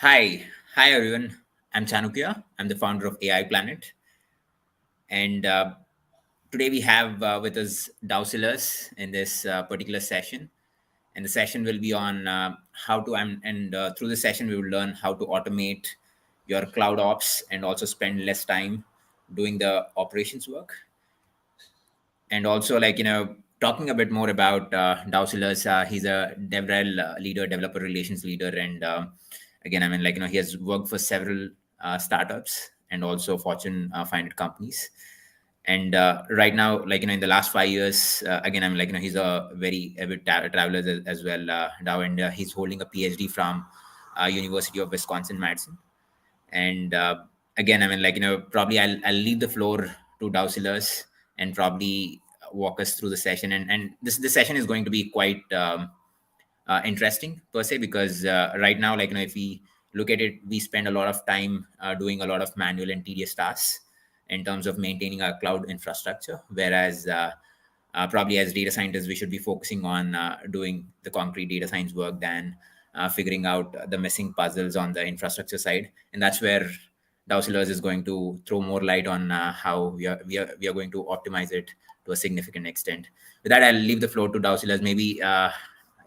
Hi everyone. I'm Chanukya. I'm the founder of AI Planet, and today we have with us Dowsillers in this particular session. And the session will be on how to and through the session we will learn how to automate your cloud ops and also spend less time doing the operations work. And also, talking a bit more about Dowsillers. He's a DevRel leader, developer relations leader, and again, he has worked for several startups and also Fortune 500 companies. And right now, in the last 5 years, again, he's a very avid traveler as well, Dow, and he's holding a PhD from University of Wisconsin-Madison. And again, probably I'll leave the floor to Dowsillers and probably walk us through the session. And this session is going to be quite interesting per se, because right now, if we look at it, we spend a lot of time doing a lot of manual and tedious tasks in terms of maintaining our cloud infrastructure, whereas probably as data scientists, we should be focusing on doing the concrete data science work than figuring out the missing puzzles on the infrastructure side. And that's where Dowsillers is going to throw more light on how we are going to optimize it to a significant extent. With that, I'll leave the floor to Dowsillers. Maybe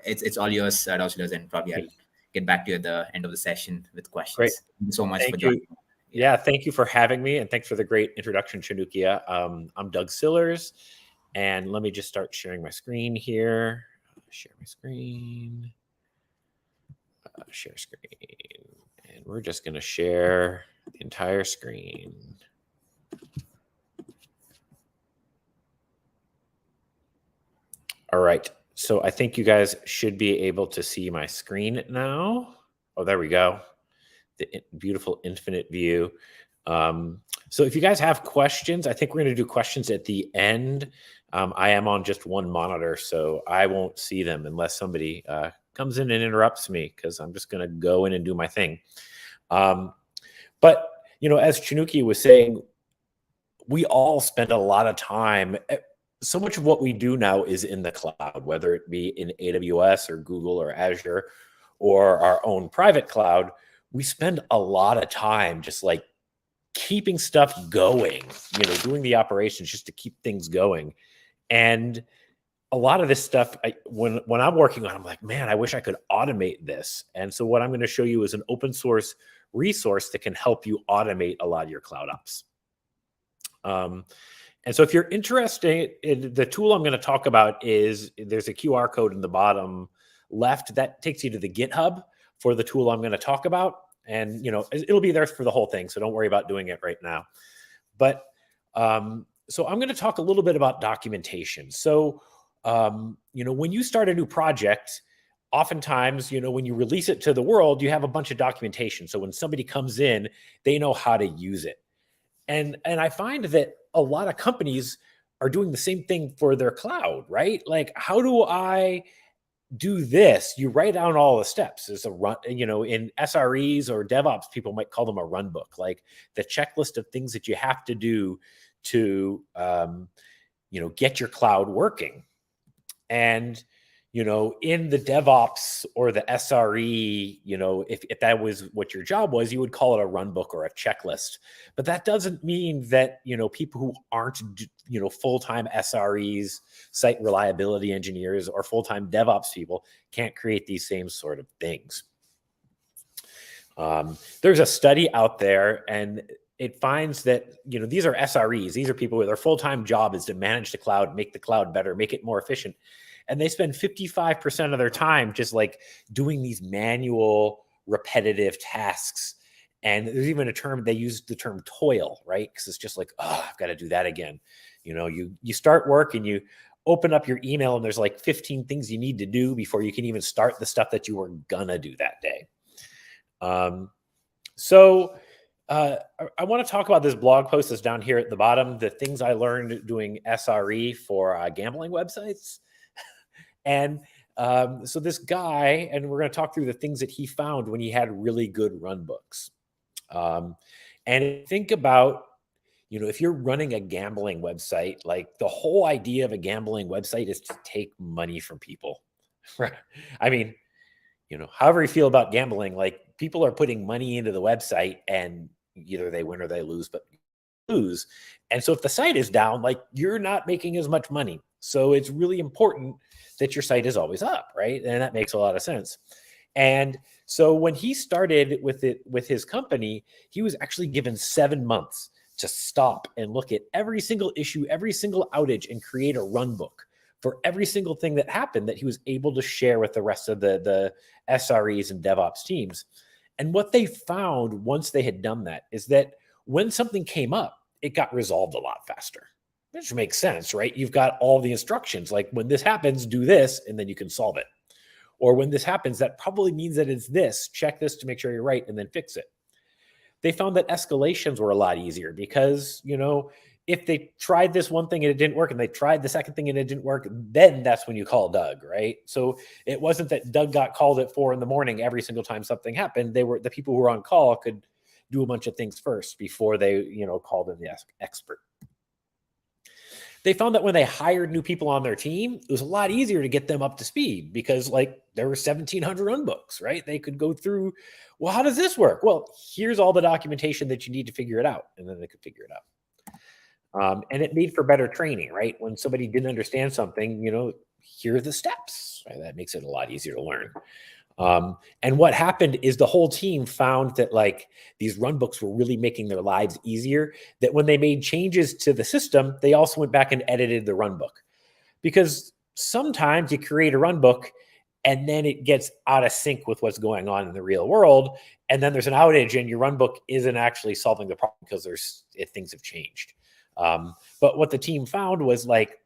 it's all yours, Dowsillers, and probably I'll get back to you at the end of the session with questions. Great. Thank you so much Thank for you. joining. Yeah, thank you for having me, and thanks for the great introduction, Chanukya. I'm Doug Sillers, and let me just start sharing my screen here. Share my screen. Share screen. And we're just going to share the entire screen. All right. So I think you guys should be able to see my screen now. Oh, there we go. The beautiful infinite view. So if you guys have questions, I think we're going to do questions at the end. I am on just one monitor, so I won't see them unless somebody comes in and interrupts me, because I'm just going to go in and do my thing. But, as Chanukya was saying, we all spend a lot of time. So much of what we do now is in the cloud, whether it be in AWS or Google or Azure or our own private cloud. We spend a lot of time just like keeping stuff going, doing the operations just to keep things going. And a lot of this stuff, when I'm working on, I'm like, man, I wish I could automate this. And so what I'm going to show you is an open source resource that can help you automate a lot of your cloud ops. And so if you're interested in the tool I'm going to talk about, there's a QR code in the bottom left that takes you to the GitHub for the tool I'm going to talk about. And, it'll be there for the whole thing, so don't worry about doing it right now. But so I'm going to talk a little bit about documentation. So, when you start a new project, oftentimes, when you release it to the world, you have a bunch of documentation. So when somebody comes in, they know how to use it. And I find that a lot of companies are doing the same thing for their cloud, right? Like, how do I do this? You write down all the steps. There's a run, in SREs or DevOps, people might call them a run book, like the checklist of things that you have to do to, get your cloud working. And, in the DevOps or the SRE, if that was what your job was, you would call it a run book or a checklist. But that doesn't mean that, people who aren't, full-time SREs, site reliability engineers, or full-time DevOps people can't create these same sort of things. There's a study out there, and it finds that, these are SREs. These are people where their full-time job is to manage the cloud, make the cloud better, make it more efficient. And they spend 55% of their time just like doing these manual, repetitive tasks. And there's even a term, they use the term toil, right? Because it's just like, oh, I've got to do that again. You start work and you open up your email and there's like 15 things you need to do before you can even start the stuff that you were gonna do that day. So I want to talk about this blog post that's down here at the bottom, the things I learned doing SRE for gambling websites. And so this guy, and we're going to talk through the things that he found when he had really good run books. And think about, if you're running a gambling website, like the whole idea of a gambling website is to take money from people, right? I mean, however you feel about gambling, like people are putting money into the website, and either they win or they lose, but lose. And so if the site is down, like, you're not making as much money. So it's really important that your site is always up, right? And that makes a lot of sense. And so when he started with his company, he was actually given 7 months to stop and look at every single issue, every single outage, and create a run book for every single thing that happened that he was able to share with the rest of the SREs and DevOps teams. And what they found once they had done that is that when something came up, it got resolved a lot faster, which makes sense, right? You've got all the instructions, like, when this happens, do this, and then you can solve it. Or when this happens, that probably means that it's this, check this to make sure you're right, and then fix it. They found that escalations were a lot easier because, if they tried this one thing and it didn't work, and they tried the second thing and it didn't work, then that's when you call Doug, right? So it wasn't that Doug got called at 4 a.m. every single time something happened. The people who were on call could do a bunch of things first before they, called in the expert. They found that when they hired new people on their team, it was a lot easier to get them up to speed because, like, there were 1,700 RunBooks, right? They could go through, well, how does this work? Well, here's all the documentation that you need to figure it out. And then they could figure it out. And it made for better training, right? When somebody didn't understand something, here are the steps. Right? That makes it a lot easier to learn. And what happened is the whole team found that, like, these run books were really making their lives easier, that when they made changes to the system, they also went back and edited the run book. Because sometimes you create a run book and then it gets out of sync with what's going on in the real world. And then there's an outage and your run book isn't actually solving the problem because things have changed. But what the team found was, like,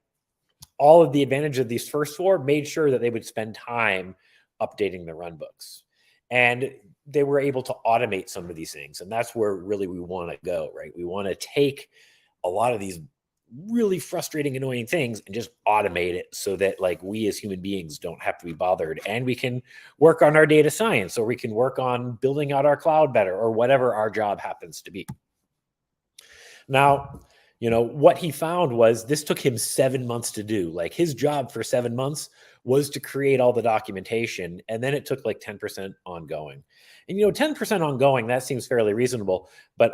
all of the advantage of these first 4 made sure that they would spend time updating the run books, and they were able to automate some of these things. And that's where really we want to go, right? We want to take a lot of these really frustrating, annoying things and just automate it so that, like, we as human beings don't have to be bothered, and we can work on our data science, or we can work on building out our cloud better, or whatever our job happens to be. Now, what he found was this took him 7 months to do. Like, his job for 7 months was to create all the documentation, and then it took like 10% ongoing. And 10% ongoing, that seems fairly reasonable, but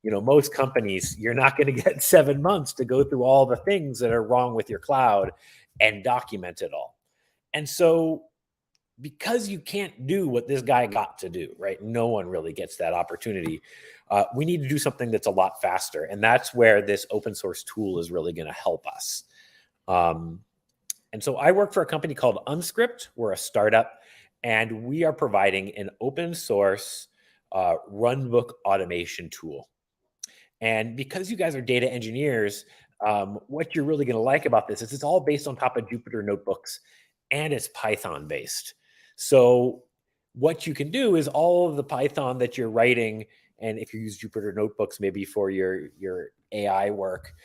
most companies, you're not going to get 7 months to go through all the things that are wrong with your cloud and document it all. And so, because you can't do what this guy got to do, right? No one really gets that opportunity. We need to do something that's a lot faster. And that's where this open source tool is really going to help us. And so I work for a company called Unscript. We're a startup, and we are providing an open source RunBook automation tool. And because you guys are data engineers, what you're really going to like about this is it's all based on top of Jupyter Notebooks, and it's Python based. So what you can do is all of the Python that you're writing, and if you use Jupyter Notebooks maybe for your AI work,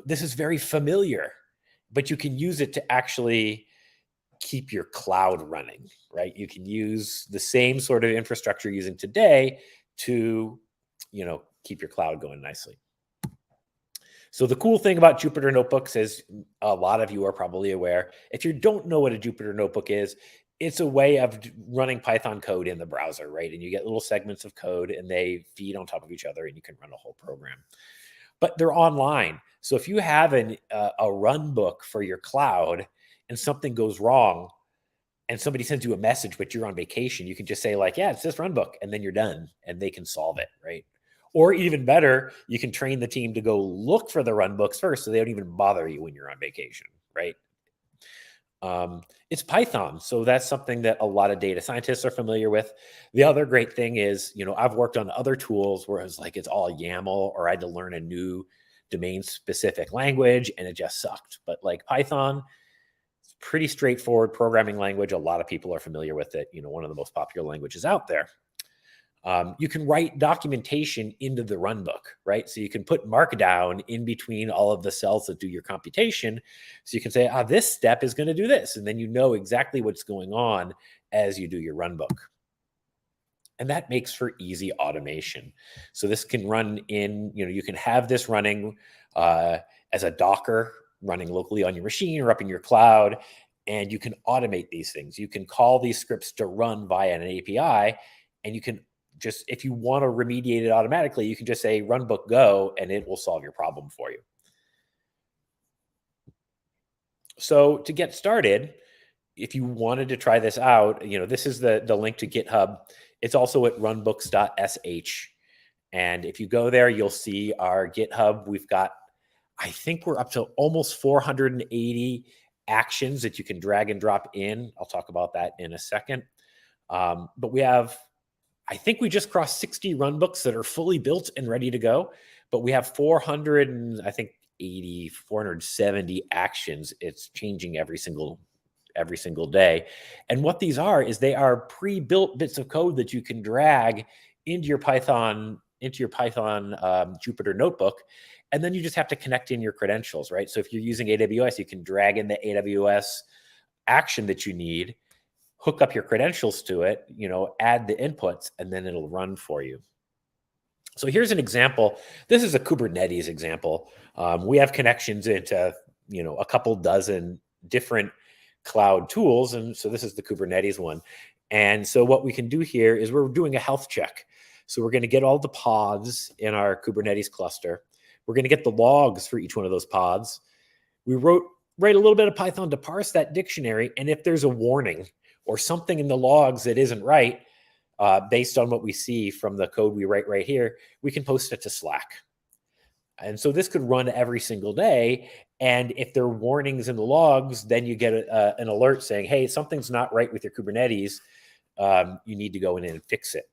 this is very familiar, but you can use it to actually keep your cloud running, right? You can use the same sort of infrastructure you're using today to, keep your cloud going nicely. So the cool thing about Jupyter Notebooks is, a lot of you are probably aware, if you don't know what a Jupyter Notebook is, it's a way of running Python code in the browser, right? And you get little segments of code and they feed on top of each other and you can run a whole program. But they're online. So if you have a run book for your cloud and something goes wrong and somebody sends you a message, but you're on vacation, you can just say, like, yeah, it's this run book, and then you're done and they can solve it, right? Or even better, you can train the team to go look for the run books first so they don't even bother you when you're on vacation, right? It's Python. So that's something that a lot of data scientists are familiar with. The other great thing is, I've worked on other tools where it's like, it's all YAML, or I had to learn a new domain specific language and it just sucked. But like Python, it's pretty straightforward programming language. A lot of people are familiar with it. One of the most popular languages out there. You can write documentation into the run book, right? So you can put markdown in between all of the cells that do your computation. So you can say, this step is going to do this. And then you know exactly what's going on as you do your run book. And that makes for easy automation. So this can run in, you can have this running as a Docker running locally on your machine or up in your cloud. And you can automate these things. You can call these scripts to run via an API, and you can just, if you want to remediate it automatically, you can just say RunBook go, and it will solve your problem for you. So to get started, if you wanted to try this out, this is the link to GitHub. It's also at runbooks.sh. And if you go there, you'll see our GitHub. We've got, I think we're up to almost 480 actions that you can drag and drop in. I'll talk about that in a second. But we have, I think we just crossed 60 runbooks that are fully built and ready to go. But we have 470 actions. It's changing every single day. And what these are is they are pre-built bits of code that you can drag into your Python Jupyter Notebook. And then you just have to connect in your credentials, right? So if you're using AWS, you can drag in the AWS action that you need, hook up your credentials to it, add the inputs, and then it'll run for you. So here's an example. This is a Kubernetes example. We have connections into, a couple dozen different cloud tools. And so this is the Kubernetes one. And so what we can do here is we're doing a health check. So we're going to get all the pods in our Kubernetes cluster. We're going to get the logs for each one of those pods. We write a little bit of Python to parse that dictionary. And if there's a warning or something in the logs that isn't right, based on what we see from the code we write right here, we can post it to Slack. And so this could run every single day. And if there are warnings in the logs, then you get an alert saying, hey, something's not right with your Kubernetes. You need to go in and fix it.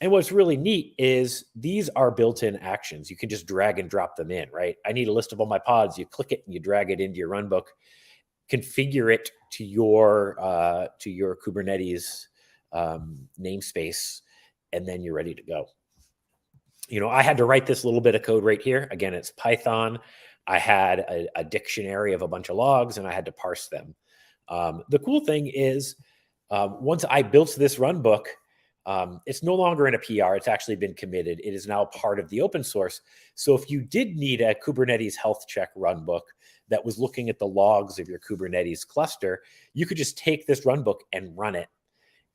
And what's really neat is these are built-in actions. You can just drag and drop them in, right? I need a list of all my pods. You click it and you drag it into your runbook, configure it to your Kubernetes namespace, and then you're ready to go. I had to write this little bit of code right here. Again, it's Python. I had a dictionary of a bunch of logs, and I had to parse them. The cool thing is, once I built this runbook, it's no longer in a PR. It's actually been committed. It is now part of the open source. So if you did need a Kubernetes health check runbook that was looking at the logs of your Kubernetes cluster, you could just take this runbook and run it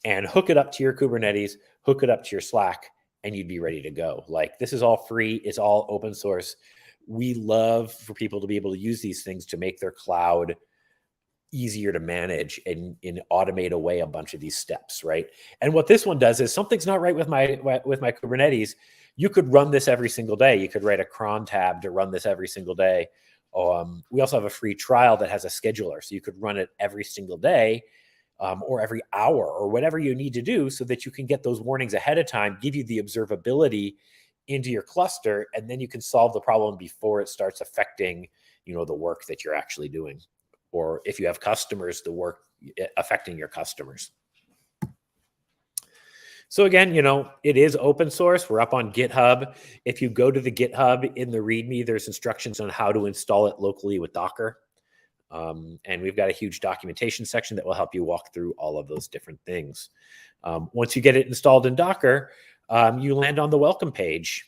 and hook it up to your Kubernetes, hook it up to your Slack, and you'd be ready to go. Like, this is all free. It's all open source. We love for people to be able to use these things to make their cloud easier to manage and automate away a bunch of these steps, right? And what this one does is, something's not right with my Kubernetes. You could run this every single day. You could write a cron tab to run this every single day. We also have a free trial that has a scheduler, so you could run it every single day, or every hour, or whatever you need to do, so that you can get those warnings ahead of time, give you the observability into your cluster, and then you can solve the problem before it starts affecting, the work that you're actually doing. Or if you have customers, the work affecting your customers. So again, it is open source. We're up on GitHub. If you go to the GitHub in the README, there's instructions on how to install it locally with Docker. And we've got a huge documentation section that will help you walk through all of those different things. Once you get it installed in Docker, you land on the welcome page.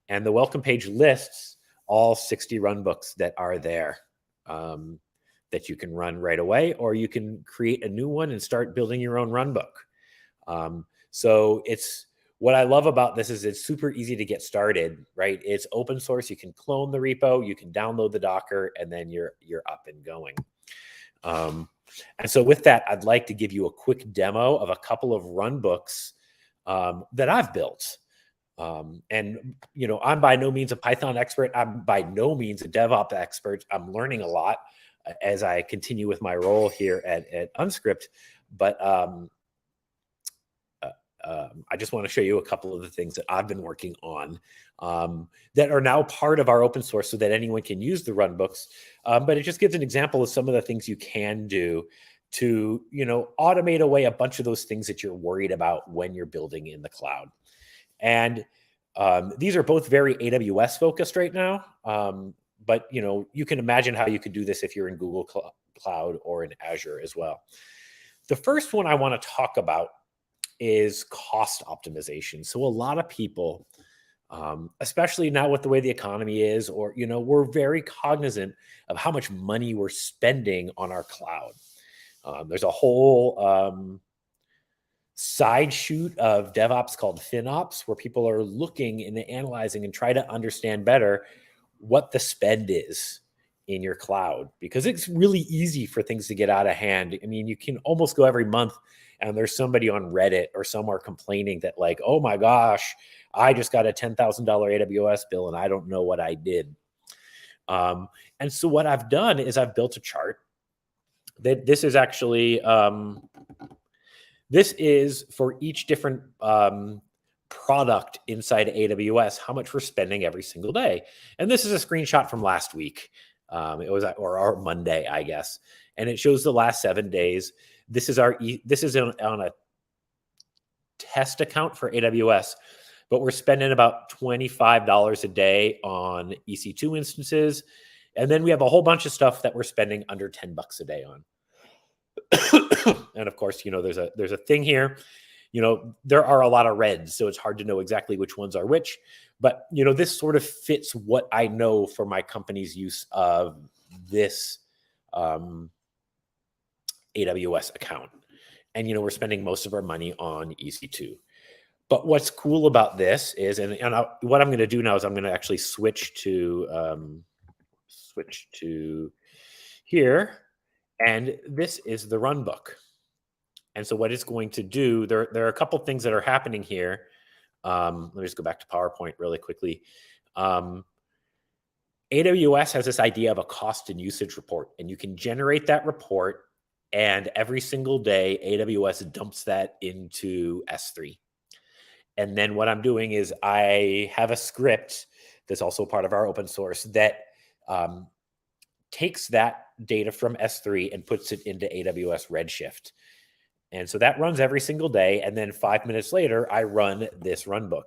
And the welcome page lists all 60 runbooks that are there. That you can run right away, or you can create a new one and start building your own runbook. So what I love about this is it's super easy to get started, right? It's open source. You can clone the repo, you can download the Docker, and then you're up and going. And so with that, I'd like to give you a quick demo of a couple of runbooks that I've built. And, I'm by no means a Python expert. I'm by no means a DevOps expert. I'm learning a lot as I continue with my role here at Unscript. But I just want to show you a couple of the things that I've been working on that are now part of our open source, so that anyone can use the runbooks. But it just gives an example of some of the things you can do to, automate away a bunch of those things that you're worried about when you're building in the cloud. And these are both very AWS focused right now. But, you can imagine how you could do this if you're in Google Cloud or in Azure as well. The first one I want to talk about is cost optimization. So a lot of people, especially now with the way the economy is, we're very cognizant of how much money we're spending on our cloud. There's a whole side shoot of DevOps called FinOps, where people are looking and analyzing and try to understand better what the spend is in your cloud, because it's really easy for things to get out of hand. I mean, you can almost go every month and there's somebody on Reddit or somewhere complaining that like, oh my gosh, I just got a $10,000 AWS bill and I don't know what I did. And so what I've done is I've built a chart that this is actually, this is for each different product inside AWS, how much we're spending every single day. And this is a screenshot from last week. It was or Monday, I guess, and it shows the last 7 days. This is on a test account for AWS, but we're spending about $25 a day on EC2 instances, and then we have a whole bunch of stuff that we're spending under $10 a day on. And of course, there's a thing here. There are a lot of reds, so it's hard to know exactly which ones are which. But, this sort of fits what I know for my company's use of this AWS account. And, we're spending most of our money on EC2. But what's cool about this is, what I'm going to do now is I'm going to actually switch to here. And this is the RunBook. And so what it's going to do, there are a couple things that are happening here. Let me just go back to PowerPoint really quickly. AWS has this idea of a cost and usage report, and you can generate that report, and every single day, AWS dumps that into S3. And then what I'm doing is I have a script that's also part of our open source that takes that data from S3 and puts it into AWS Redshift. And so that runs every single day. And then 5 minutes later, I run this RunBook.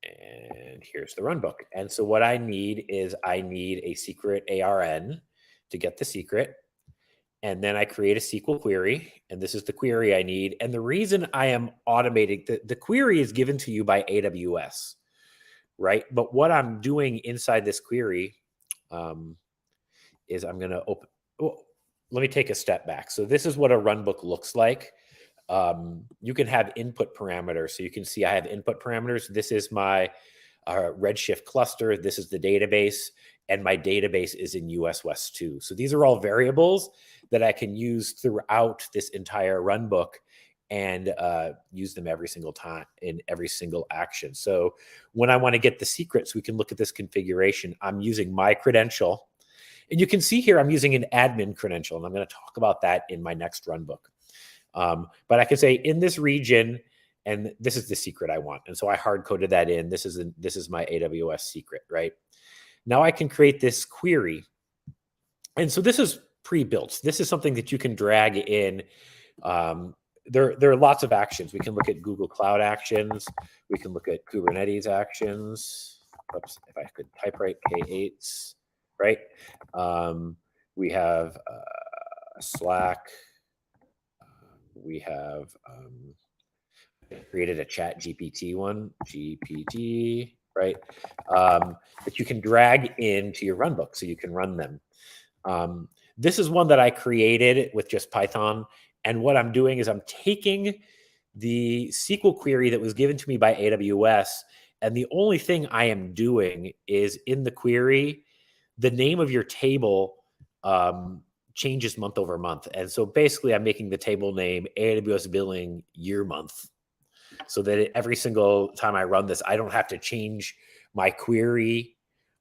And here's the RunBook. And so what I need is a secret ARN to get the secret. And then I create a SQL query. And this is the query I need. And the reason I am automating, the query is given to you by AWS, right? But what I'm doing inside this query is I'm going to open... let me take a step back. So this is what a RunBook looks like. You can have input parameters. So you can see I have input parameters. This is my Redshift cluster. This is the database. And my database is in US West 2. So these are all variables that I can use throughout this entire RunBook and use them every single time in every single action. So when I want to get the secrets, we can look at this configuration. I'm using my credential. And you can see here, I'm using an admin credential, and I'm going to talk about that in my next RunBook. But I can say in this region, and this is the secret I want. And so I hard coded that in. This is my AWS secret, right? Now I can create this query. And so this is pre-built. This is something that you can drag in. There are lots of actions. We can look at Google Cloud Actions. We can look at Kubernetes actions. Oops, if I could type right, K8s. Right. We have Slack. We have created a chat GPT one, GPT, right? That you can drag into your RunBook so you can run them. This is one that I created with just Python. And what I'm doing is I'm taking the SQL query that was given to me by AWS. And the only thing I am doing is in the query, the name of your table changes month over month. And so basically I'm making the table name AWS billing year month so that every single time I run this, I don't have to change my query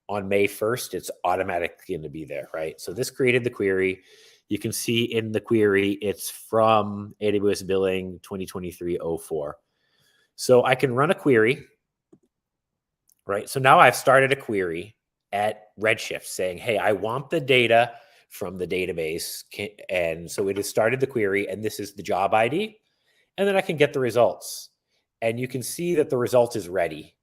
on May 1st. It's automatically going to be there, right? So this created the query. You can see in the query, it's from AWS billing 2023-04. So I can run a query, right? So now I've started a query at Redshift saying, hey, I want the data from the database. And so it has started the query, and this is the job ID. And then I can get the results. And you can see that the result is ready.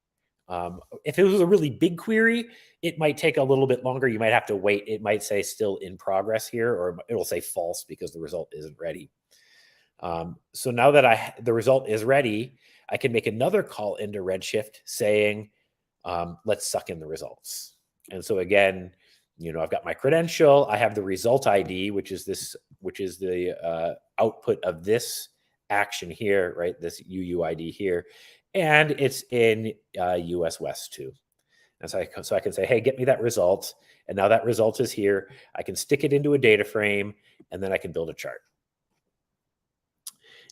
If it was a really big query, it might take a little bit longer. You might have to wait. It might say still in progress here, or it'll say false because the result isn't ready. So now that the result is ready, I can make another call into Redshift saying, let's suck in the results. And so again, I've got my credential. I have the result ID, which is the output of this action here, right? This UUID here, and it's in US West 2. And so I can say, hey, get me that result. And now that result is here. I can stick it into a data frame, and then I can build a chart.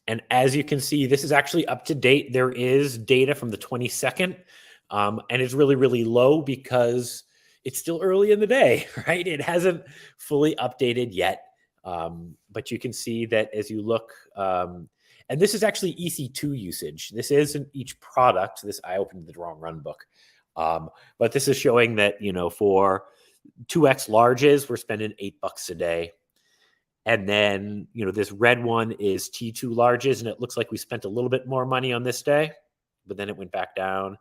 And as you can see, this is actually up to date. There is data from the 22nd, and it's really, really low because it's still early in the day, right? It hasn't fully updated yet. But you can see that as you look, and this is actually EC2 usage. This isn't each product. I opened the wrong RunBook. But this is showing that, for 2X larges, we're spending $8 a day. And then, this red one is T2 larges, and it looks like we spent a little bit more money on this day, but then it went back down.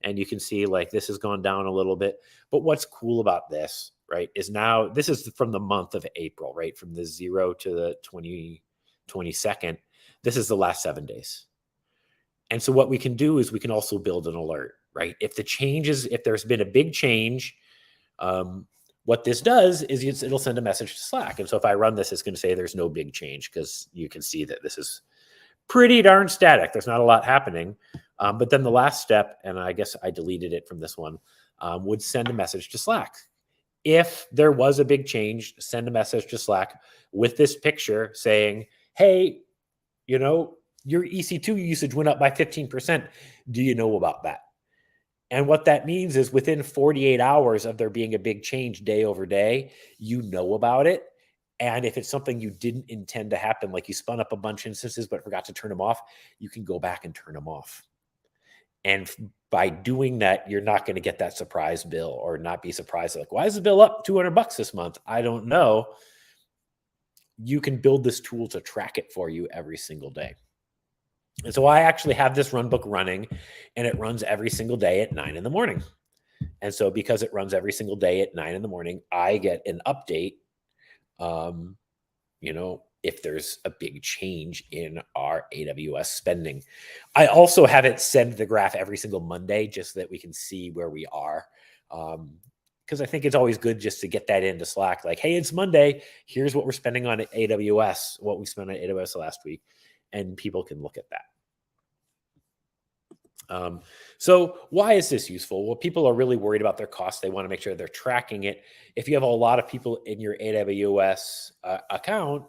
And you can see like this has gone down a little bit. But what's cool about this, right, is now this is from the month of April, right, from the 0 to the 22nd. This is the last 7 days. And so what we can do is we can also build an alert, right? If there's been a big change, what this does is it'll send a message to Slack. And so if I run this, it's going to say there's no big change because you can see that this is pretty darn static. There's not a lot happening. But then the last step, and I guess I deleted it from this one, would send a message to Slack. If there was a big change, send a message to Slack with this picture saying, hey, your EC2 usage went up by 15%. Do you know about that? And what that means is within 48 hours of there being a big change day over day, you know about it. And if it's something you didn't intend to happen, like you spun up a bunch of instances but forgot to turn them off, you can go back and turn them off. And by doing that, you're not going to get that surprise bill or not be surprised. Like, why is the bill up $200 this month? I don't know. You can build this tool to track it for you every single day. And so I actually have this RunBook running, and it runs every single day at 9 in the morning. And so because it runs every single day at 9 in the morning, I get an update, if there's a big change in our AWS spending. I also have it send the graph every single Monday just so that we can see where we are. Because I think it's always good just to get that into Slack. Like, hey, it's Monday. Here's what we're spending on AWS, what we spent on AWS last week. And people can look at that. So why is this useful? Well, people are really worried about their costs. They want to make sure they're tracking it. If you have a lot of people in your AWS account,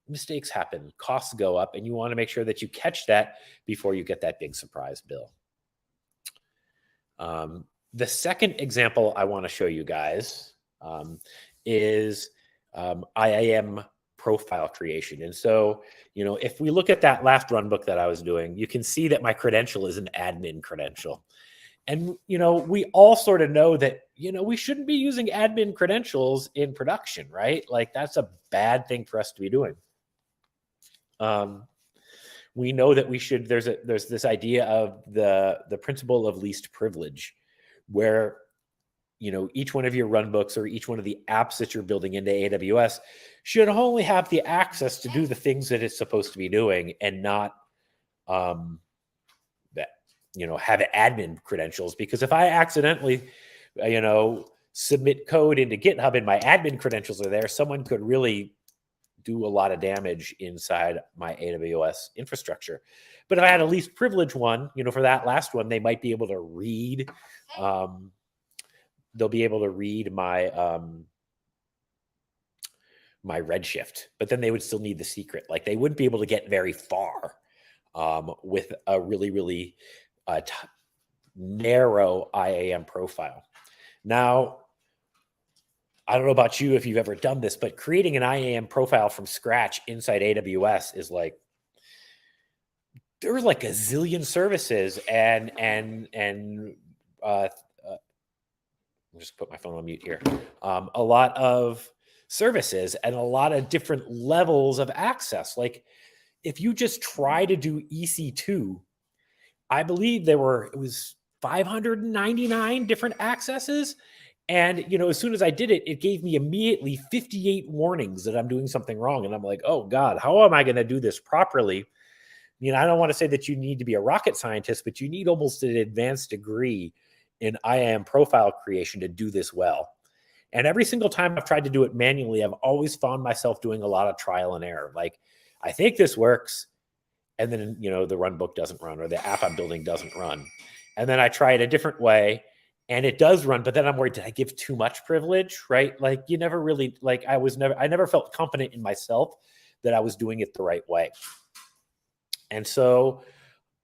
mistakes happen, costs go up, and you want to make sure that you catch that before you get that big surprise bill. The second example I want to show you guys is IAM profile creation. And so, if we look at that last RunBook that I was doing, you can see that my credential is an admin credential. And, we all sort of know that, we shouldn't be using admin credentials in production, right? Like that's a bad thing for us to be doing. We know that we should, there's this idea of the principle of least privilege where, each one of your RunBooks or each one of the apps that you're building into AWS should only have the access to do the things that it's supposed to be doing and not, have admin credentials. Because if I accidentally, submit code into GitHub and my admin credentials are there, someone could really do a lot of damage inside my AWS infrastructure. But if I had a least privilege one, for that last one, they might be able to read, they'll be able to read my my Redshift, but then they would still need the secret. Like they wouldn't be able to get very far with a really, really narrow IAM profile. Now, I don't know about you if you've ever done this, but creating an IAM profile from scratch inside AWS is like, there's like a zillion services and I'll just put my phone on mute here. A lot of services and a lot of different levels of access. Like if you just try to do EC2, I believe it was 599 different accesses. And, as soon as I did it, it gave me immediately 58 warnings that I'm doing something wrong. And I'm like, oh God, how am I going to do this properly? I don't want to say that you need to be a rocket scientist, but you need almost an advanced degree in IAM profile creation to do this well. And every single time I've tried to do it manually, I've always found myself doing a lot of trial and error. Like, I think this works, and then, the RunBook doesn't run, or the app I'm building doesn't run. And then I try it a different way, and it does run, but then I'm worried, did I give too much privilege, right? Like, you never really, like, I never felt confident in myself that I was doing it the right way. And so,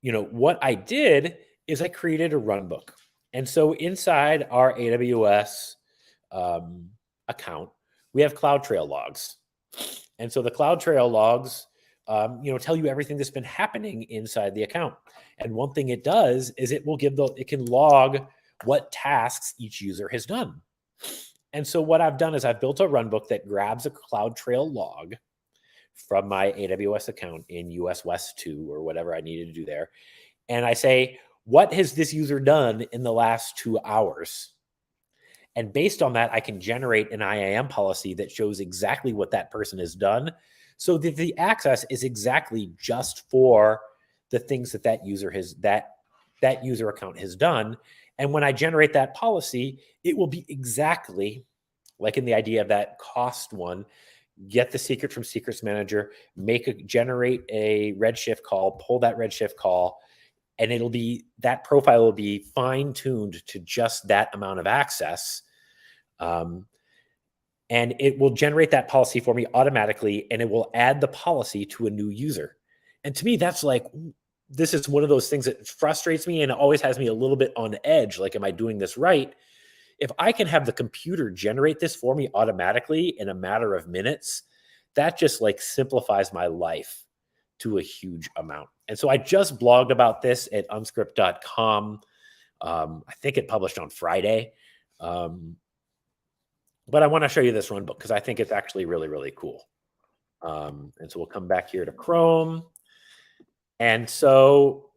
what I did is I created a RunBook. And so inside our AWS account, we have CloudTrail logs. And so the CloudTrail logs, tell you everything that's been happening inside the account. And one thing it does is it can log what tasks each user has done. And so what I've done is I've built a RunBook that grabs a CloudTrail log from my AWS account in US West 2 or whatever I needed to do there. And I say, what has this user done in the last 2 hours? And based on that, I can generate an IAM policy that shows exactly what that person has done, so that the access is exactly just for the things that user account has done. And when I generate that policy, it will be exactly like in the idea of that cost one. Get the secret from Secrets Manager, generate a Redshift call, pull that Redshift call, and that profile will be fine-tuned to just that amount of access. And it will generate that policy for me automatically, and it will add the policy to a new user. And to me, that's like, this is one of those things that frustrates me and always has me a little bit on edge. Like, am I doing this right? If I can have the computer generate this for me automatically in a matter of minutes, that just like simplifies my life to a huge amount. And so I just blogged about this at unscript.com. I think it published on Friday. But I want to show you this RunBook because I think it's actually really, really cool. And so we'll come back here to Chrome. And so,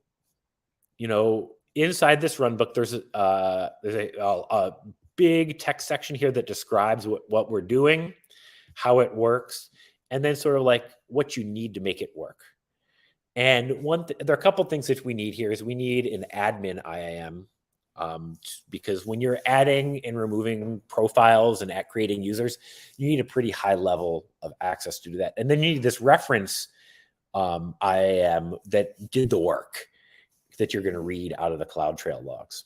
inside this RunBook, there's a big text section here that describes what we're doing, how it works, and then sort of like what you need to make it work. And there are a couple things that we need here. Is we need an admin IAM, because when you're adding and removing profiles and creating users, you need a pretty high level of access to do that. And then you need this reference IAM that did the work that you're going to read out of the CloudTrail logs.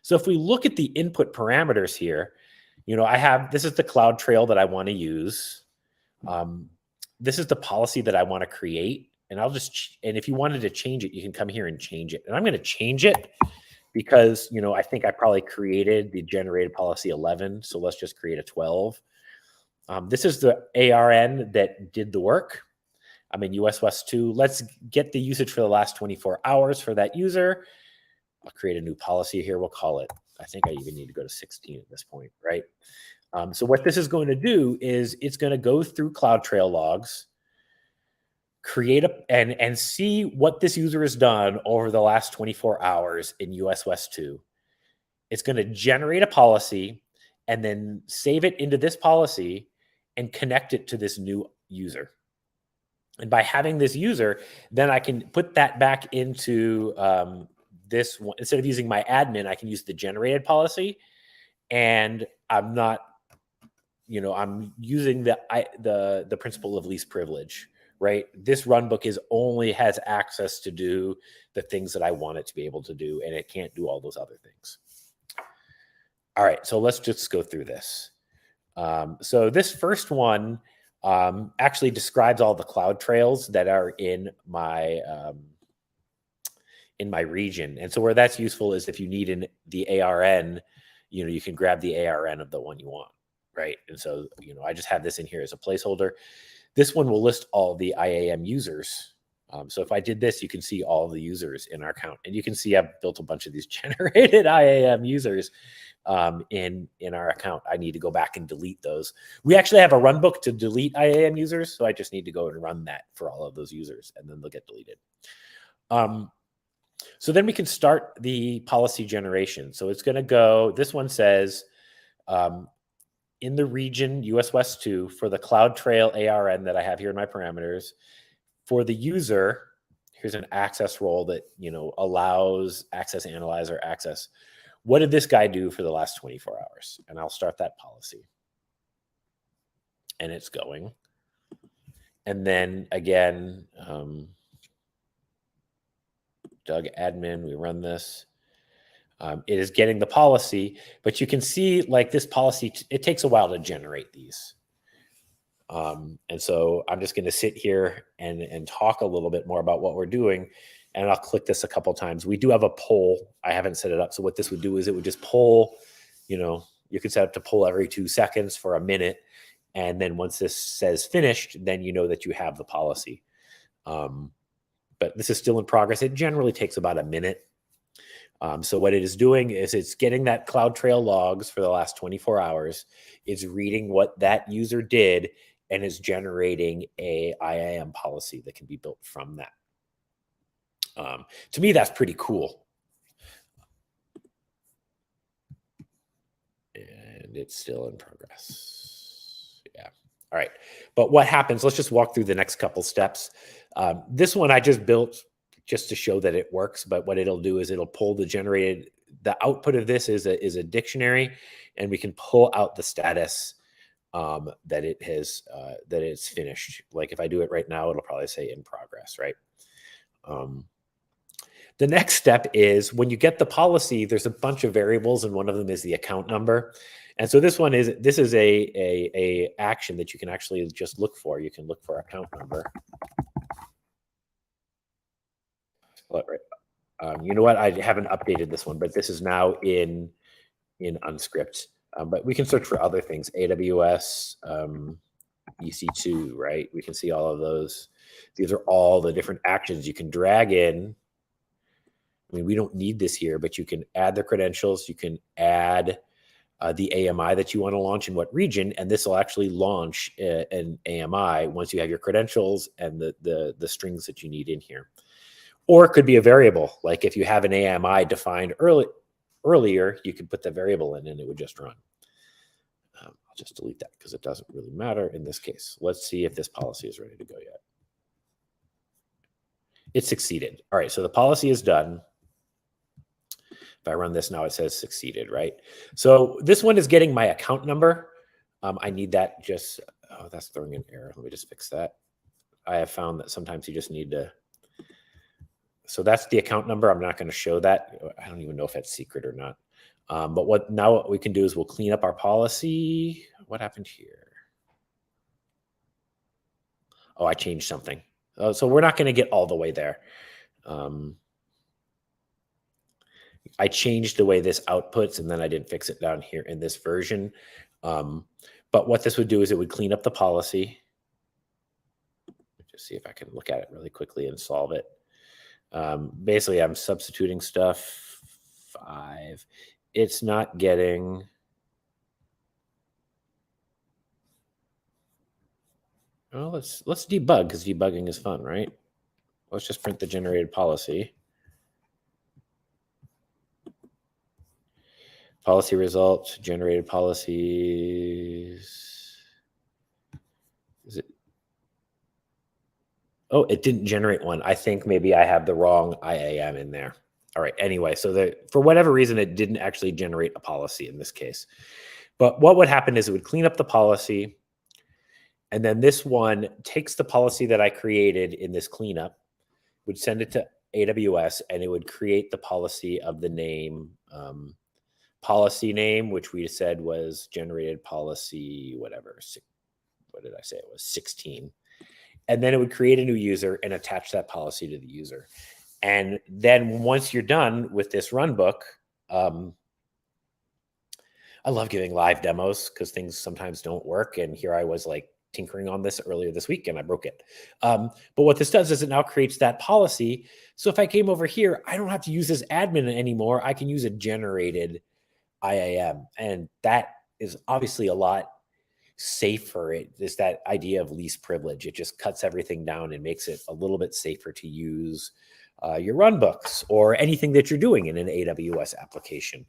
So if we look at the input parameters here, this is the CloudTrail that I want to use. This is the policy that I want to create. And and if you wanted to change it, you can come here and change it. And I'm going to change it because, I think I probably created the generated policy 11. So let's just create a 12. This is the ARN that did the work. I'm in US West 2. Let's get the usage for the last 24 hours for that user. I'll create a new policy here. We'll call it, I think I even need to go to 16 at this point, right? So what this is going to do is it's going to go through CloudTrail logs, create and see what this user has done over the last 24 hours in US West 2. It's going to generate a policy and then save it into this policy and connect it to this new user. And by having this user, then I can put that back into this one. Instead of using my admin, I can use the generated policy. And I'm not, I'm using the principle of least privilege, right? This RunBook only has access to do the things that I want it to be able to do, and it can't do all those other things. All right, so let's just go through this. So this first one actually describes all the CloudTrails that are in my region. And so where that's useful is if you need the ARN, you can grab the ARN of the one you want, right? And so, I just have this in here as a placeholder. This one will list all the IAM users. So if I did this, you can see all the users in our account. And you can see I've built a bunch of these generated IAM users in our account. I need to go back and delete those. We actually have a RunBook to delete IAM users. So I just need to go and run that for all of those users, and then they'll get deleted. So then we can start the policy generation. So it's going to go, this one says, in the region US West 2 for the CloudTrail ARN that I have here in my parameters, for the user, here's an access role that, allows access analyzer access. What did this guy do for the last 24 hours? And I'll start that policy. and it's going. And then again, Doug admin, we run this. It is getting the policy, but you can see like this policy, it takes a while to generate these. And so I'm just going to sit here and talk a little bit more about what we're doing. And I'll click this a couple times. We do have a poll. I haven't set it up. So what this would do is it would just poll, you could set up to poll every 2 seconds for a minute. And then once this says finished, then you know that you have the policy. But this is still in progress. It generally takes about a minute. So what it is doing is it's getting that CloudTrail logs for the last 24 hours. It's reading what that user did and is generating a IAM policy that can be built from that. To me, that's pretty cool. And it's still in progress. Yeah. All right. But what happens, let's just walk through the next couple steps. This one I just built just to show that it works. But what it'll do is it'll pull the output of this is a dictionary, and we can pull out the status that it has, that it's finished. Like if I do it right now, it'll probably say in progress, right? The next step is when you get the policy, there's a bunch of variables, and one of them is the account number. And so this is a action that you can actually just look for. You can look for account number. You know what? I haven't updated this one, but this is now in Unscript. But we can search for other things, AWS, EC2, right? We can see all of those. These are all the different actions you can drag in. I mean, we don't need this here, but you can add the credentials. You can add the AMI that you want to launch in what region, and this will actually launch an AMI once you have your credentials and the strings that you need in here. Or it could be a variable, like if you have an AMI defined earlier, you could put the variable in and it would just run. I'll just delete that because it doesn't really matter in this case. Let's see if this policy is ready to go yet. It succeeded. All right, so the policy is done. If I run this now, it says succeeded, right? So this one is getting my account number. I need that oh, that's throwing an error. Let me just fix that. I have found that sometimes you just need to. So that's the account number. I'm not going to show that. I don't even know if that's secret or not. But what we can do is we'll clean up our policy. What happened here? Oh, I changed something. So we're not going to get all the way there. I changed the way this outputs, and then I didn't fix it down here in this version. But what this would do is it would clean up the policy. Just see if I can look at it really quickly and solve it. Basically, I'm substituting stuff. 5. It's not getting. Well, let's debug, because debugging is fun, right? Let's just print the generated policy. Policy results, generated policies. Is it? Oh, it didn't generate one. I think maybe I have the wrong IAM in there. All right. Anyway, so for whatever reason, it didn't actually generate a policy in this case. But what would happen is it would clean up the policy. And then this one takes the policy that I created in this cleanup, would send it to AWS, and it would create the policy of the name, policy name, which we said was generated policy, whatever. What did I say? It was 16. And then it would create a new user and attach that policy to the user. And then once you're done with this RunBook, I love giving live demos because things sometimes don't work. And here I was like tinkering on this earlier this week and I broke it. But what this does is it now creates that policy. So if I came over here, I don't have to use this admin anymore. I can use a generated IAM. And that is obviously a lot safer. It is that idea of least privilege. It just cuts everything down and makes it a little bit safer to use your RunBooks or anything that you're doing in an AWS application.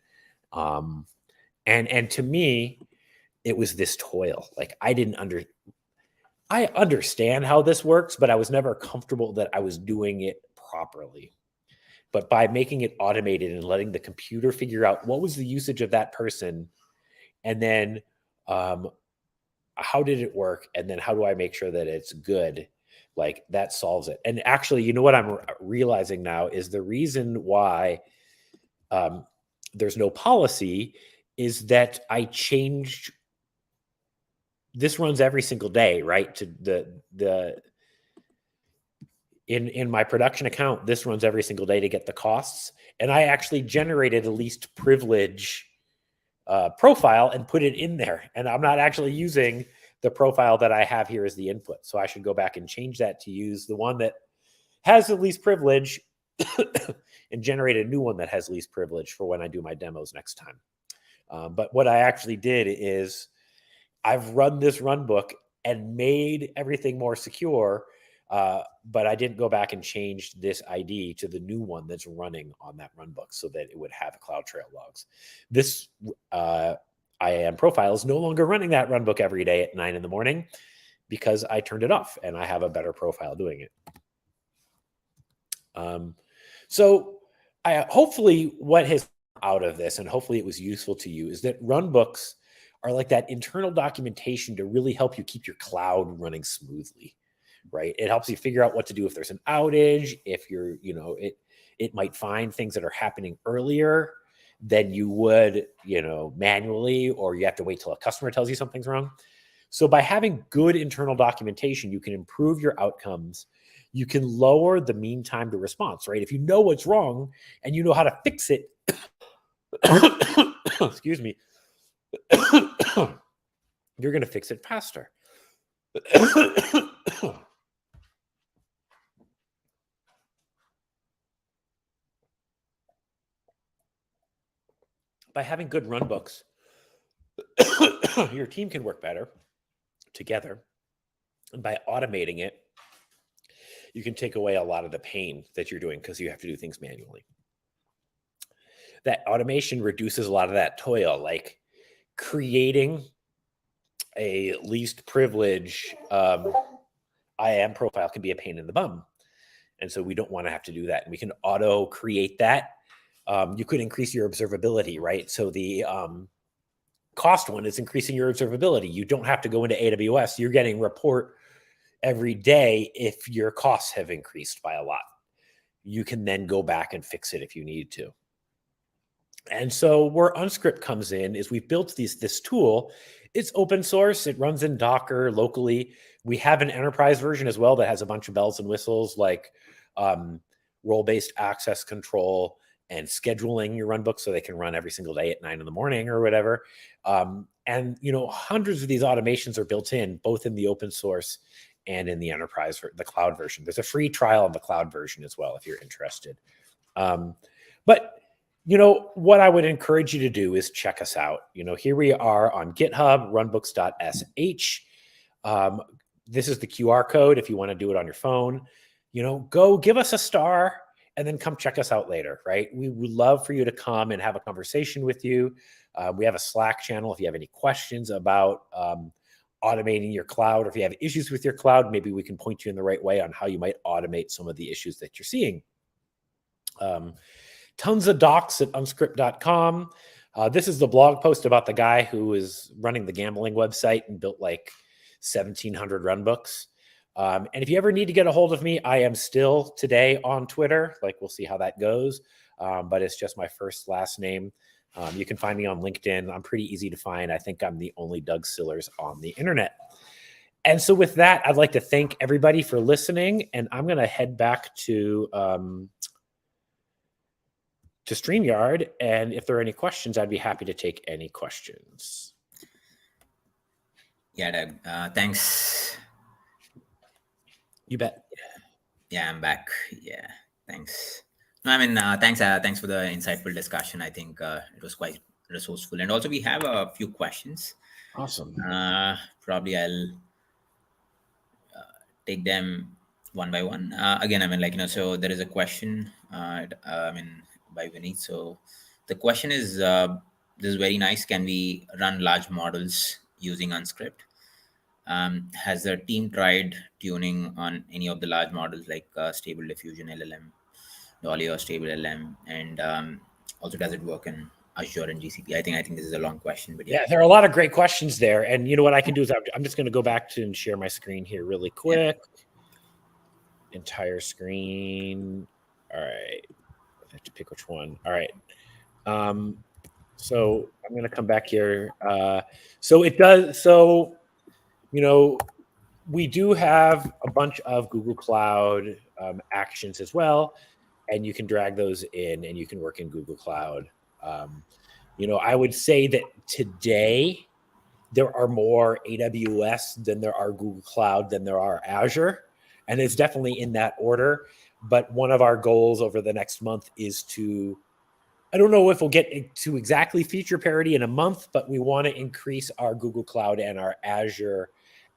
And to me, it was this toil. Like I understand how this works, but I was never comfortable that I was doing it properly. But by making it automated and letting the computer figure out what was the usage of that person, and then how did it work? And then how do I make sure that it's good? Like that solves it. And actually, you know what I'm realizing now is the reason why there's no policy is that I changed. This runs every single day, right? To the in my production account, this runs every single day to get the costs. And I actually generated a least privilege profile and put it in there. And I'm not actually using the profile that I have here as the input. So I should go back and change that to use the one that has the least privilege and generate a new one that has least privilege for when I do my demos next time. But what I actually did is I've run this RunBook and made everything more secure, but I didn't go back and change this ID to the new one that's running on that RunBook so that it would have CloudTrail logs. This IAM profile is no longer running that RunBook every day at 9 in the morning because I turned it off and I have a better profile doing it. So hopefully what has come out of this, and hopefully it was useful to you, is that RunBooks are like that internal documentation to really help you keep your cloud running smoothly, right? It helps you figure out what to do if there's an outage, if you're, it might find things that are happening earlier than you would, manually, or you have to wait till a customer tells you something's wrong. So by having good internal documentation, you can improve your outcomes. You can lower the mean time to response, right? If you know what's wrong and you know how to fix it, excuse me, you're going to fix it faster. By having good RunBooks, your team can work better together. And by automating it, you can take away a lot of the pain that you're doing because you have to do things manually. That automation reduces a lot of that toil, like creating a least privilege IAM profile can be a pain in the bum. And so we don't want to have to do that. And we can auto create that. You could increase your observability, right? So the cost one is increasing your observability. You don't have to go into AWS. You're getting report every day if your costs have increased by a lot. You can then go back and fix it if you need to. And so where Unscript comes in is we've built this tool. It's open source. It runs in Docker locally. We have an enterprise version as well that has a bunch of bells and whistles like role-based access control and scheduling your RunBook so they can run every single day at 9 in the morning or whatever. And, hundreds of these automations are built in both in the open source and in the enterprise, the cloud version. There's a free trial on the cloud version as well if you're interested. But what I would encourage you to do is check us out. Here we are on GitHub, runbooks.sh. This is the QR code if you want to do it on your phone. Go give us a star and then come check us out later, right? We would love for you to come and have a conversation with you. We have a Slack channel if you have any questions about automating your cloud, or if you have issues with your cloud, maybe we can point you in the right way on how you might automate some of the issues that you're seeing. Tons of docs at unscript.com. This is the blog post about the guy who is running the gambling website and built like 1,700 RunBooks. And if you ever need to get a hold of me, I am still today on Twitter. We'll see how that goes. But it's just my first, last name. You can find me on LinkedIn. I'm pretty easy to find. I think I'm the only Doug Sillers on the internet. And so with that, I'd like to thank everybody for listening. And I'm going to head back to StreamYard. And if there are any questions, I'd be happy to take any questions. Yeah, Doug. Thanks. You bet. Yeah, I'm back. Yeah, thanks. No, thanks for the insightful discussion. I think it was quite resourceful. And also we have a few questions. Awesome. Probably I'll take them one by one. Again, so there is a question, by Vinny. So the question is, this is very nice. Can we run large models using Unscript? Has the team tried tuning on any of the large models like Stable Diffusion LLM, Dolly or Stable LM? And also, does it work in Azure and GCP? I think this is a long question, but Yeah, there are a lot of great questions there. And you know what I can do is I'm just going to go back to and share my screen here really quick. Yeah. Entire screen. All right. I have to pick which one. All right. So I'm going to come back here. So it does. So, we do have a bunch of Google Cloud actions as well, and you can drag those in and you can work in Google Cloud. I would say that today there are more AWS than there are Google Cloud than there are Azure, and it's definitely in that order. But one of our goals over the next month is to, I don't know if we'll get to exactly feature parity in a month, but we want to increase our Google Cloud and our Azure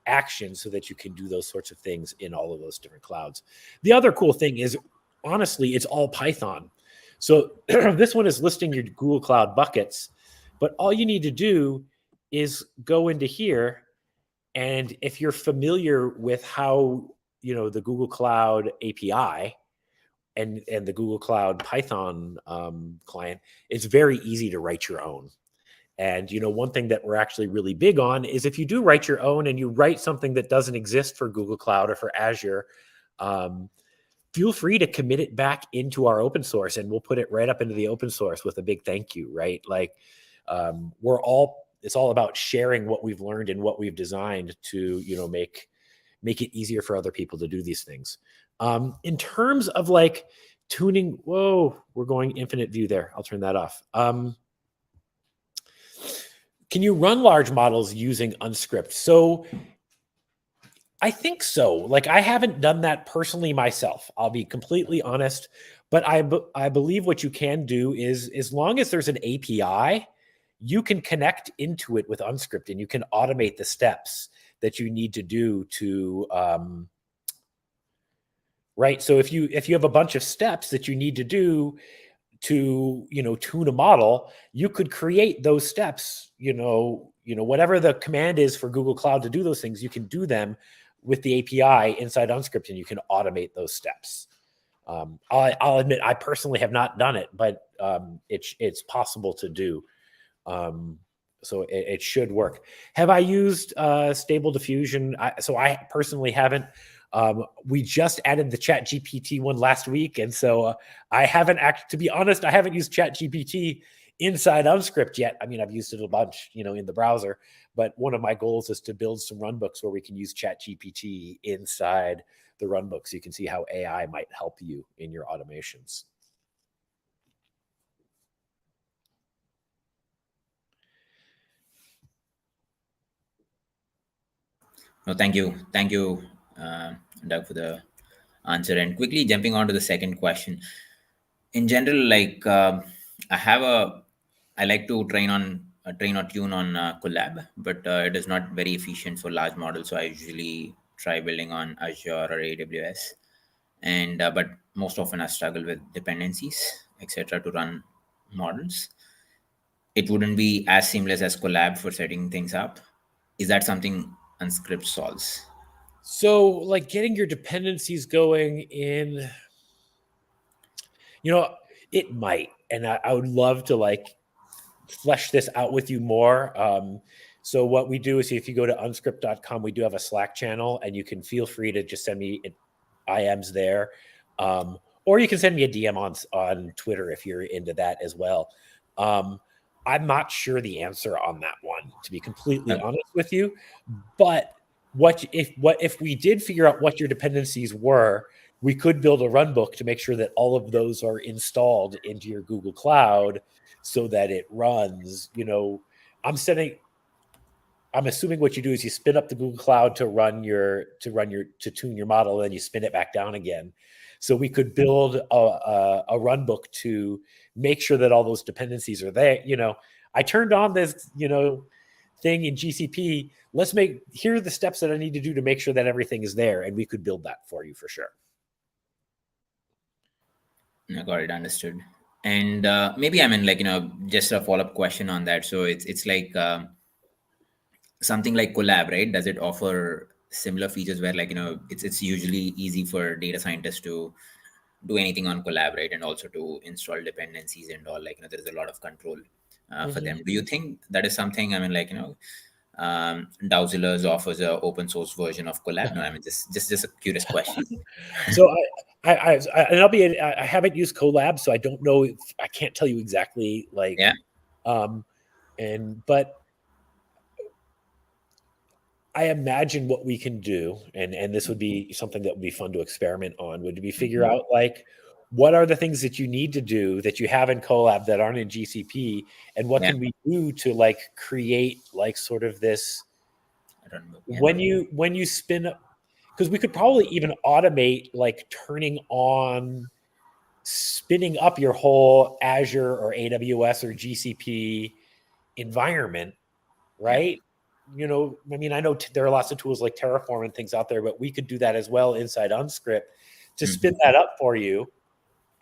actions so that you can do those sorts of things in all of those different clouds. The other cool thing is, honestly, it's all Python. So this one is listing your Google Cloud buckets, but all you need to do is go into here. And if you're familiar with how, the Google Cloud API and the Google Cloud Python client, it's very easy to write your own. And, one thing that we're actually really big on is if you do write your own and you write something that doesn't exist for Google Cloud or for Azure, feel free to commit it back into our open source and we'll put it right up into the open source with a big thank you, right? Like it's all about sharing what we've learned and what we've designed to, make it easier for other people to do these things. In terms of like tuning, we're going infinite view there. I'll turn that off. Can you run large models using Unscript? So I think so. Like I haven't done that personally myself. I'll be completely honest, but I believe what you can do is, as long as there's an API, you can connect into it with Unscript and you can automate the steps that you need to do to, right. So if you have a bunch of steps that you need to do to, tune a model, you could create those steps, whatever the command is for Google Cloud to do those things, you can do them with the API inside Unscript and you can automate those steps. I'll admit, I personally have not done it, but it's possible to do. So it should work. Have I used Stable Diffusion? So I personally haven't. We just added the ChatGPT one last week. And so I haven't to be honest, I haven't used ChatGPT inside Unscript yet. I mean, I've used it a bunch, in the browser, but one of my goals is to build some runbooks where we can use ChatGPT inside the runbook. So you can see how AI might help you in your automations. No, thank you, Doug, for the answer. And quickly jumping on to the second question. In general, like I like to train or tune on Collab, but it is not very efficient for large models. So I usually try building on Azure or AWS, and but most often I struggle with dependencies, etc., to run models. It wouldn't be as seamless as Collab for setting things up. Is that something Unscript solves? So like getting your dependencies going in, it might, and I would love to like flesh this out with you more. So what we do is if you go to unscript.com, we do have a Slack channel and you can feel free to just send me IMs there. Or you can send me a DM on Twitter if you're into that as well. I'm not sure the answer on that one, to be completely honest with you. But if we did figure out what your dependencies were, we could build a runbook to make sure that all of those are installed into your Google Cloud so that it runs. I'm assuming what you do is you spin up the Google Cloud to tune your model, and then you spin it back down again. So we could build a runbook to make sure that all those dependencies are there. I turned on this, thing in GCP. Here are the steps that I need to do to make sure that everything is there, and we could build that for you for sure. I got it, understood. And maybe just a follow-up question on that. So it's like something like Collab, right? Does it offer similar features where it's usually easy for data scientists to do anything on Collab, right? And also to install dependencies and all, there's a lot of control. for Mhm. them. Do you think that is something? I mean, Dowzillers offers a open source version of Collab. No, I mean just a curious question. So and I haven't used Colab, so I don't know. I can't tell you exactly Yeah, um, but I imagine what we can do, and this would be something that would be fun to experiment on, would be figure hmm, out like what are the things that you need to do that you have in Colab that aren't in GCP, and what yeah, can we do to like create like sort of this RunBook. Yeah, when you spin up, because we could probably even automate like turning on spinning up your whole Azure or AWS or GCP environment, yeah, right? I mean, I know there are lots of tools like Terraform and things out there, but we could do that as well inside Unscript to spin hmm, that up for you.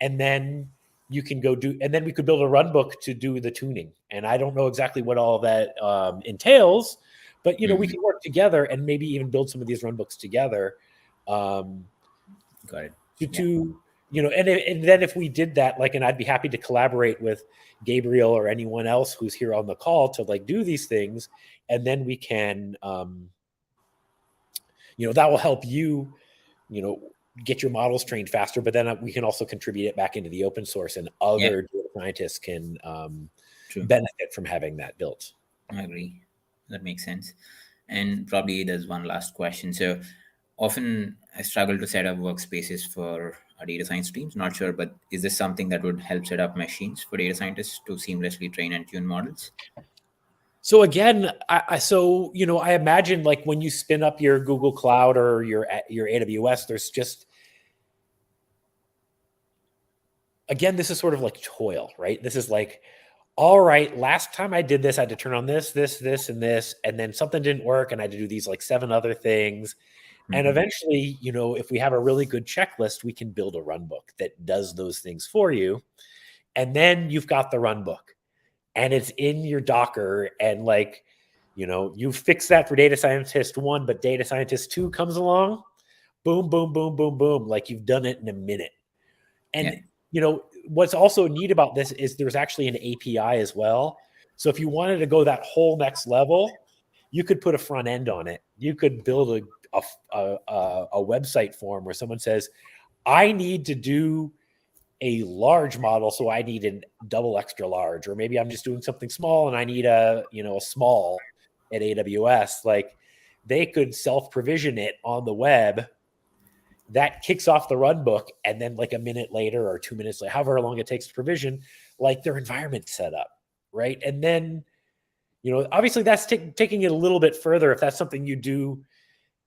And then you can go do, and then we could build a run book to do the tuning. And I don't know exactly what all that entails, but we hmm. can work together and maybe even build some of these run books together. Um, Got it. to Yeah, to and then if we did that, like, and I'd be happy to collaborate with Gabriel or anyone else who's here on the call to like do these things, and then we can that will help you know get your models trained faster, but then we can also contribute it back into the open source, and yeah, other data scientists can true. benefit from having that built. I agree. That makes sense. And probably there's one last question. So often I struggle to set up workspaces for data science teams. Not sure, but is this something that would help set up machines for data scientists to seamlessly train and tune models? So again, I imagine like when you spin up your Google Cloud or your AWS, there's just, again, this is sort of like toil, right? This is like, all right, last time I did this, I had to turn on this, and this, and then something didn't work, and I had to do these like 7 other things. And Hmm. eventually, if we have a really good checklist, we can build a run book that does those things for you. And then you've got the run book, and it's in your Docker, and like, you fix that for data scientist 1, but data scientist 2 comes along, boom, boom, boom, boom, boom, like you've done it in a minute. Yeah, And what's also neat about this is there's actually an API as well. So if you wanted to go that whole next level, you could put a front end on it. You could build a website form where someone says, I need to do a large model, so I need a double extra large, or maybe I'm just doing something small and I need a small at AWS. Like, they could self provision it on the web. That kicks off the run book, and then like a minute later or 2 minutes later, however long it takes to provision, like their environment set up, right? And then obviously that's taking it a little bit further. If that's something you do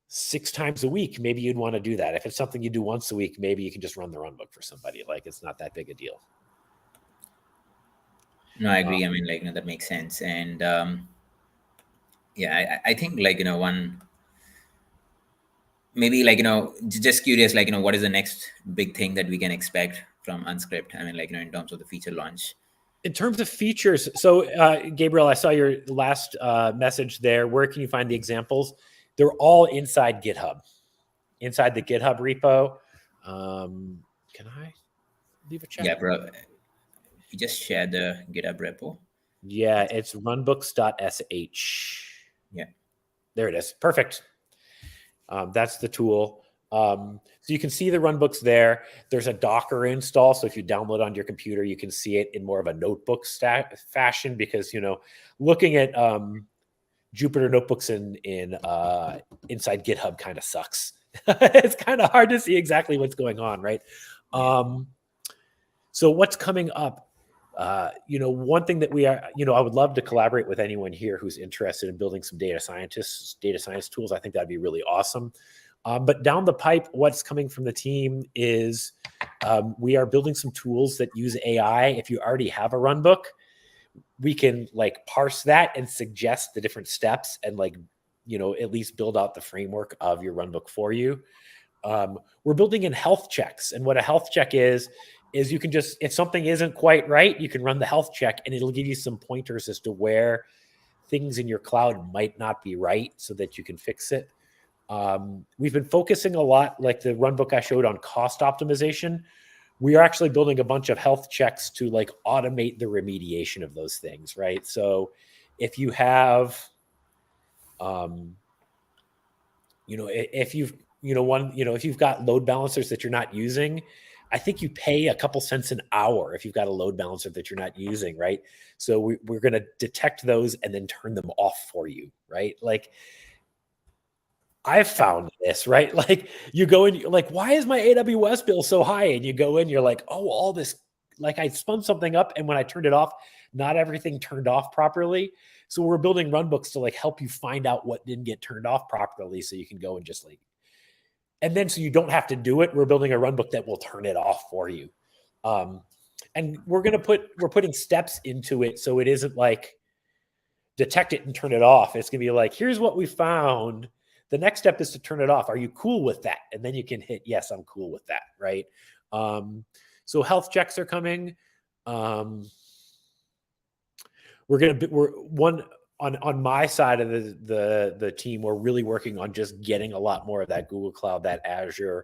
6 times a week, maybe you'd want to do that. If it's something you do once a week, maybe you can just run the run book for somebody. Like, it's not that big a deal. no, I uh, agree. I mean, that makes sense. And yeah, I think one maybe just curious, what is the next big thing that we can expect from Unscript? I mean, in terms of the feature launch. in terms of features, so Gabriel, I saw your last message there. Where can you find the examples? They're all inside GitHub, inside the GitHub repo. Can I leave a chat? Yeah, bro. We just shared the GitHub repo. Yeah, it's runbooks.sh. Yeah. There it is. Perfect. That's the tool. So you can see the runbooks there. There's a Docker install. So if you download onto your computer, you can see it in more of a notebook fashion, because, looking at Jupyter Notebooks inside GitHub kind of sucks. It's kind of hard to see exactly what's going on, right? Yeah. So what's coming up? One thing that I would love to collaborate with anyone here who's interested in building some data science tools. I think that'd be really awesome. But down the pipe, what's coming from the team is we are building some tools that use AI. If you already have a run book, we can like parse that and suggest the different steps, and like, at least build out the framework of your run book for you. We're building in health checks. And what a health check is you can just, if something isn't quite right, you can run the health check, and it'll give you some pointers as to where things in your cloud might not be right, so that you can fix it. We've been focusing a lot, like the run book I showed, on cost optimization. we are actually building a bunch of health checks to like automate the remediation of those things, right? So if you have, if you've, if you've got load balancers that you're not using, I think you pay a couple cents an hour if you've got a load balancer that you're not using, right? So we're going to detect those and then turn them off for you, right? Like, I've found this, right? Like, you go in, you're like, why is my AWS bill so high? And you go in, you're like, oh, all this, like, I spun something up, and when I turned it off, not everything turned off properly. So we're building runbooks to like help you find out what didn't get turned off properly, so you can go and just like, and then so you don't have to do it, we're building a runbook that will turn it off for you. And we're putting steps into it, so it isn't like detect it and turn it off. It's gonna be like, here's what we found. The next step is to turn it off. Are you cool with that? And then you can hit yes, I'm cool with that, right? So health checks are coming. We're on my side of the team. We're really working on just getting a lot more of that Google Cloud, that Azure,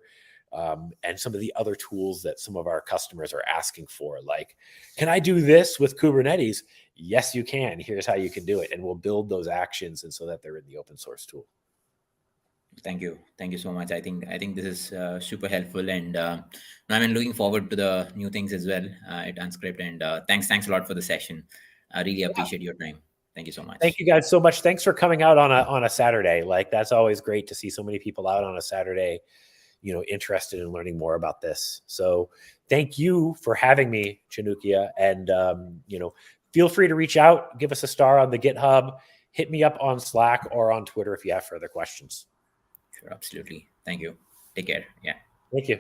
and some of the other tools that some of our customers are asking for. Like, can I do this with Kubernetes? Yes, you can. Here's how you can do it, and we'll build those actions, and so that they're in the open source tool. Thank you so much. I think this is super helpful, and I'm looking forward to the new things as well at Unscript. And thanks a lot for the session. I really appreciate your time. Thank you so much. Thank you guys so much. Thanks for coming out on a Saturday. Like, that's always great to see so many people out on a Saturday, interested in learning more about this. So thank you for having me, Chanukya. And feel free to reach out, give us a star on the GitHub, hit me up on Slack or on Twitter if you have further questions. Sure, absolutely. Thank you. Take care. Yeah. Thank you.